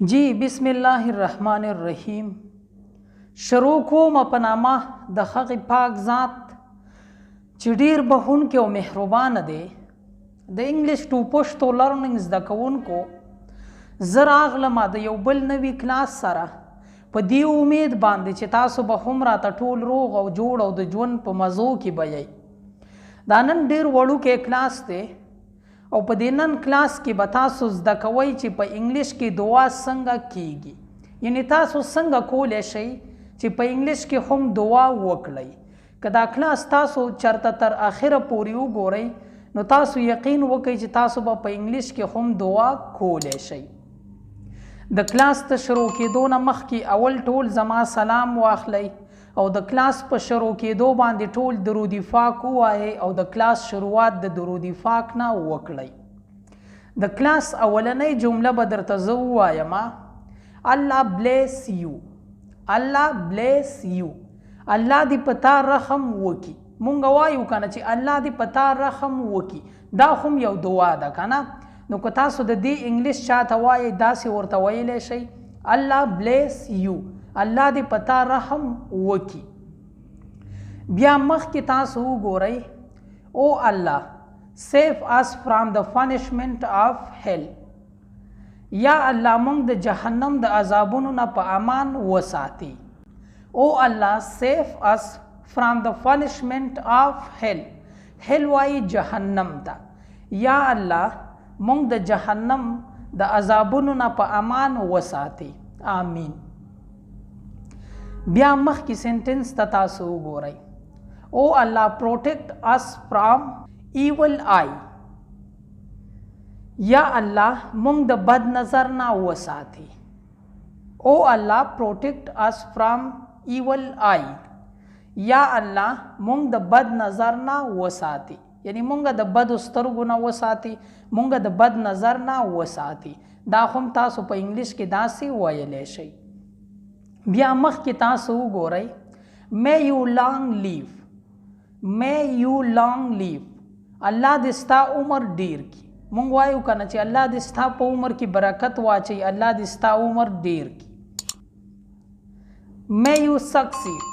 जी बिस्मिल्लाहिर्रहमानिर्रहीम। शुरू कोम अपनामा द हक़ पाक ज़ात چې ډیر بخښونکی او مهربانه دی. د انګلیش ټو پښتو لرننګ زده کوونکو زه راغلم د یو بل نوي کلاس سره په دې امید باندې چې تاسو به هم راته ټول روغ او جوړ او د ژوند په مزو کې به یئ. دا نن ډیر وړوکی کلاس دی او په دې نن کلاس کې به تاسو زده کوئ چې په انګلیش کې دعا څنګه کیږي، یعنی تاسو څنګه کولی شئ چې په انګلیش کې هم دعا وکړئ. که دا کلاس تاسو چرته تر اخره پورې وګورئ نو تاسو یقین وکړئ چې تاسو به په انګلیش کې هم دعا کولی شئ. د کلاس ته شروع کېدو نه مخکې اول ټول زما سلام واخلئ او د کلاس په شروع کېدو باندې ټول درود پاک ووایئ او د کلاس شروعات د درود پاک نه وکړئ. د کلاس اولنۍ جمله به درته زه ووایم: الله بلیس یو، الله بلیس یو. الله دې په تا رحم وکي. مونږ وایو کنه چې الله دې په تا رحم وکي، دا هم یو دعا ده کنه. نو که تاسو د دې انګلیش چاته وایئ داسې ورته ویلی شئ الله بلیس یو، الله دې په تا رحم وکي. بیا مخکې تاسو وګورئ: او الله سیف اس فرام د پنشمنٹ آف هیل. یا الله مونږ د جهنم د عذابونو نه په امان وساتي. او الله سیف اس فرام د پنشمنٹ آف هیل. هیل وایي جهنم ته. یا الله مونږ د جهنم د عذابونو نه په امان وساتي. آمین. بیا مخکې سنټنس ته تاسو وګورئ: او الله پروټیکټ اس فرام ایول آی. یا الله مونږ د بد نظر نه وساتي. او الله پروټیکټ اس فرام ایول آی. یا الله مونږ د بد نظر نه وساتي، یعنی مونږ د بد سترګو نه وساتي، مونږ د بد نظر نه وساتي. دا هم تاسو په انګلیش کې داسې ویلی شئ. بیا مخکې تاسو وګورئ: may you long live. may you long live. الله دې ستا عمر ډیر کړي. مونږ وایو کنه چې الله دې ستا په عمر کې برکت واچي، الله دې ستا عمر ډیر کړي. may you succeed.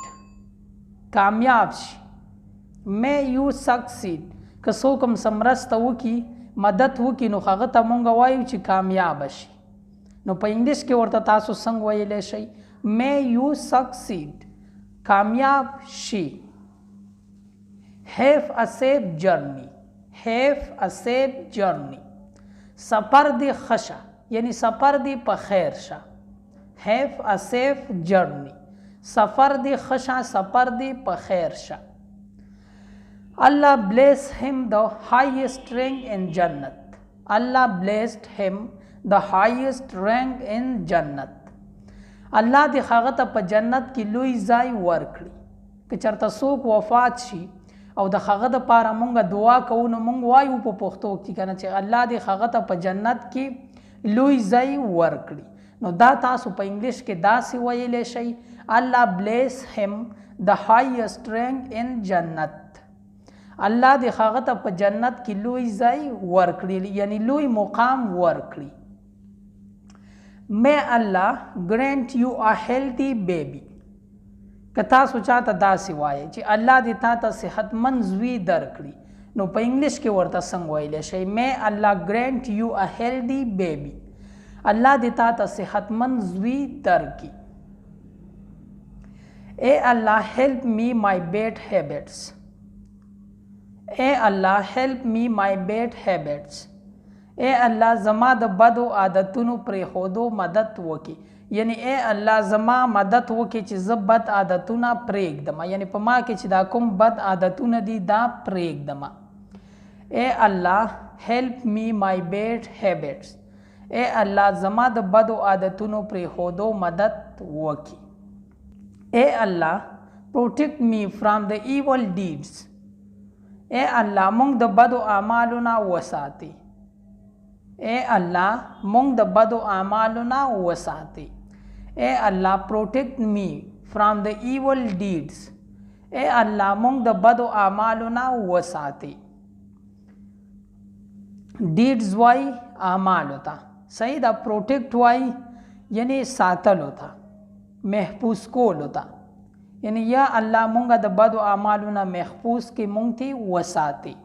کامیاب شي. may you succeed. که څوک هم څه مرسته وکړي، مدد وکړي، نو هغه ته مونږ وایو چې کامیاب شي. نو په انګلیش کې ورته تاسو څنګه ویلی شئ؟ may you succeed. کامیاب شي. have a safe journey. have a safe journey. سفر دې ښه شه، یعنی سفر دې په خیر شه. have a safe journey. سفر دې ښه شه، سفر دې په خیر شه. Allah bless him the highest rank in Jannat. Allah blessed him the highest rank in Jannat. الله دې هغه ته په جنت کې لوی ځای ورکړي. که چېرته څوک وفات شي او د هغه دپاره مونږ دعا کوو نو مونږ وایو په پښتو کې کنه چې الله دې هغه ته په جنت کې لوی ځای ورکړي. نو دا تاسو په انګلیش کې داسې ویلی شئ: Allah bless him the highest rank in Jannat. الله دې هغه ته په جنت کې لوی ځای ورکړي، یعنی لوی مقام ورکړي. may Allah grant you a healthy baby. که تاسو چاته داسې وایئ چې الله دې تا ته صحتمند زوی درکړي نو په انګلیش کې ورته څنګه ویلی شئ؟ may Allah grant you a healthy baby. الله دې تا ته صحتمند زوی درکړي. اے الله help me my bad habits. اے الله help me my bad habits. اے الله زما د بدو عادتونو پرېښودو مدد وکړي، یعنی اے الله زما مدد وکړي چې زه بد عادتونه پرېږدم، یعنی په ما کې چې دا کوم بد عادتونه دي دا پرېږدم. اے الله help me my bad habits. اے الله زما د بدو عادتونو پرېښودو مدد وکړي. اے الله protect me from the evil deeds. اے الله مونږ د بدو اعمالو نه وساتي. اے الله مونږ د بدو اعمالو نه وساتي. اے الله protect me from the evil deeds. اے الله مونږ د بدو اعمالو نه وساتي. deeds وای اعمالو ته صحیح دا. protect وای یعنی ساتلو ته، محفوظ کولو ته. یعنی یا الله مونږه د بدو اعمالو نه محفوظ کې مونږ ته وساتي.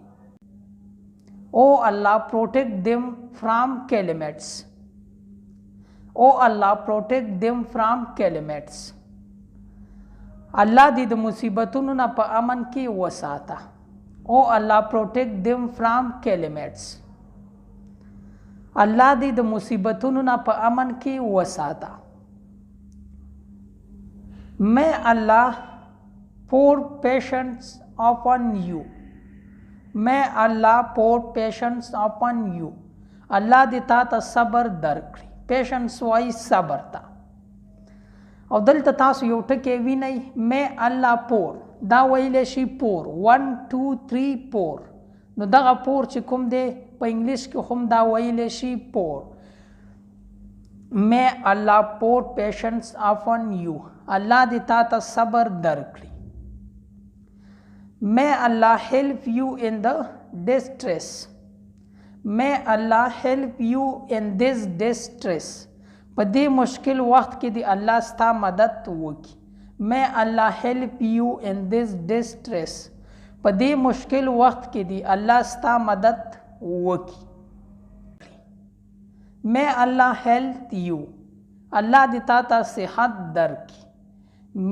او الله protect them from calamities. او الله protect them from calamities. الله دې د مصیبتونو نه په امن کې وساته. او الله protect them from calamities. الله دې د مصیبتونو نه په امن کې وساته. May Allah pour patience upon you. May Allah pour patience upon you. الله دې تا ته صبر درکړي. پیشنس وایي صبر ته. او دلته تاسو یو ټکی وینئ may Allah pour، دا ویلی شي pour 1 2 3 pour. نو دغه pour چې کوم دی په انګلیش کې هم دا ویلی شي pour. may Allah pour patience upon you. الله دې تا ته صبر درکړي. may Allah help you in the distress. may Allah help you in this distress. په دې مشکل وخت کې دی الله ستا مدد وکړي. may Allah help you in this distress. په دې مشکل وخت کې دی الله ستا مدد وکړي. may Allah help you. الله دې تا ته صحت درکړي.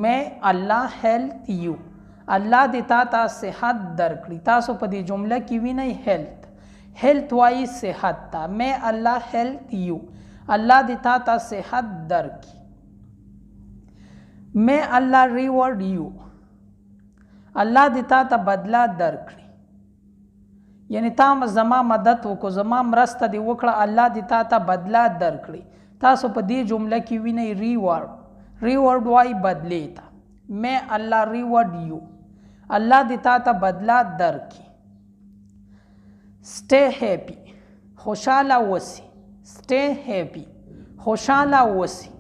may Allah help you. الله دې تا ته صحت درکړي. تاسو په دې جمله کې وینئ health وایي صحت ته. may Allah help you. الله دې تا ته صحت درکړي. may Allah reward you. الله دې تا ته بدله درکړي. یعنی تا زما مدد وکړو، زما مرسته دې وکړه، الله دې تا ته بدله درکړي. تاسو په دې جمله کې وینئ reward وایي بدلې ته. may Allah reward you. الله دې تا ته بدله درکړي. stay happy. خوشاله وسی. stay happy. خوشاله وسی.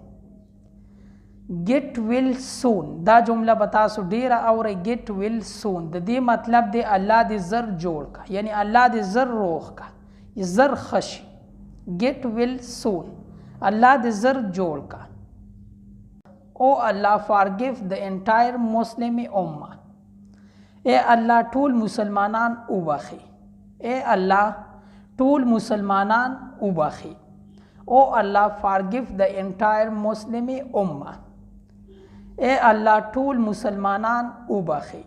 get well soon. دا جمله به تاسو ډیره اورئ. get well soon د دې مطلب دی الله دې زر جوړ کا، یعنی الله دې زر روغ کا، زر خشي. get well soon. الله دې زر جوړ کا. او الله forgive the entire Muslim ummah. اے الله ټول مسلمانان وبخي. اے الله ټول مسلمانان وبخي. او الله forgive the entire Muslim ummah. اے الله ټول مسلمانان وبخي.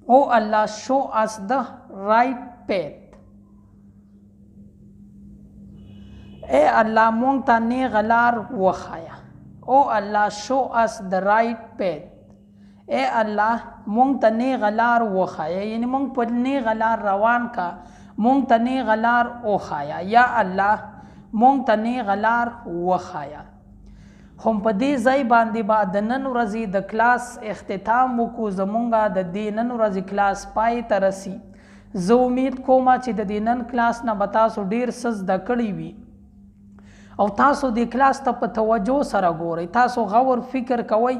او الله show us the right path. اے الله مونږ ته نیغه لار وښایه. او الله show us the right path. اے الله مونږ ته نیغه لار وښایه، یعنی مونږ په نیغه لار روان کا، مونږ ته نیغه لار وښایه. یا الله مونږ ته نیغه لار وښایه. هم په دې ځای باندې به د نن ورځې د کلاس اختتام وکړو. زمونږه د دې نن ورځې کلاس پای ته رسي. زه امید کوم چې د دې نن کلاس نه به تاسو ډېر څه زده کړي وي او تاسو دې کلاس ته په توجه سره ګورئ. تاسو غور فکر کوئ،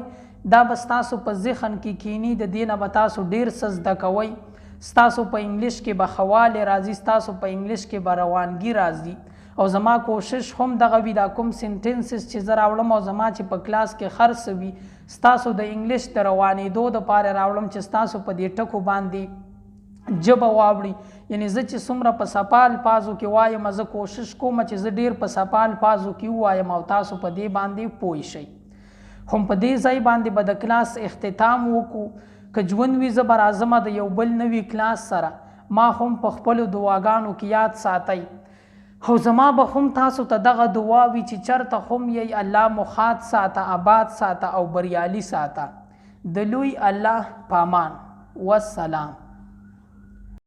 دا به ستاسو په ذهن کې کینی. د دې نه به تاسو ډېر څه زده کوئ. ستاسو په انګلیش کې به خواله راځي، ستاسو په انګلیش کې به روانګي راځي. او زما کوشش هم دغه وي دا کوم سنټنسز چې زه راوړم او زما چې په کلاس کې خرڅ وي ستاسو د انګلیش د روانېدو دپاره راوړم چې ستاسو په دې ټکو باندې ژبه واوړي. یعنی زه چې څومره په صفا الفاظو کې وایم زه کوشش کوم چې زه ډېر په صفا الفاظو کې ووایم او تاسو په دې باندې پوه شئ. هم په دې ځای باندې به د کلاس اختتام وکړو. که ژوند وي زه به راځمه د یو بل نوي کلاس سره. ما هم په خپلو دعاګانو کې یاد ساتئ او زما به هم تاسو ته دغه دعا وي چې چرته هم یې الله مخات ساته، آباد ساته او بریالي ساته. د لوی الله پامان. والسلام.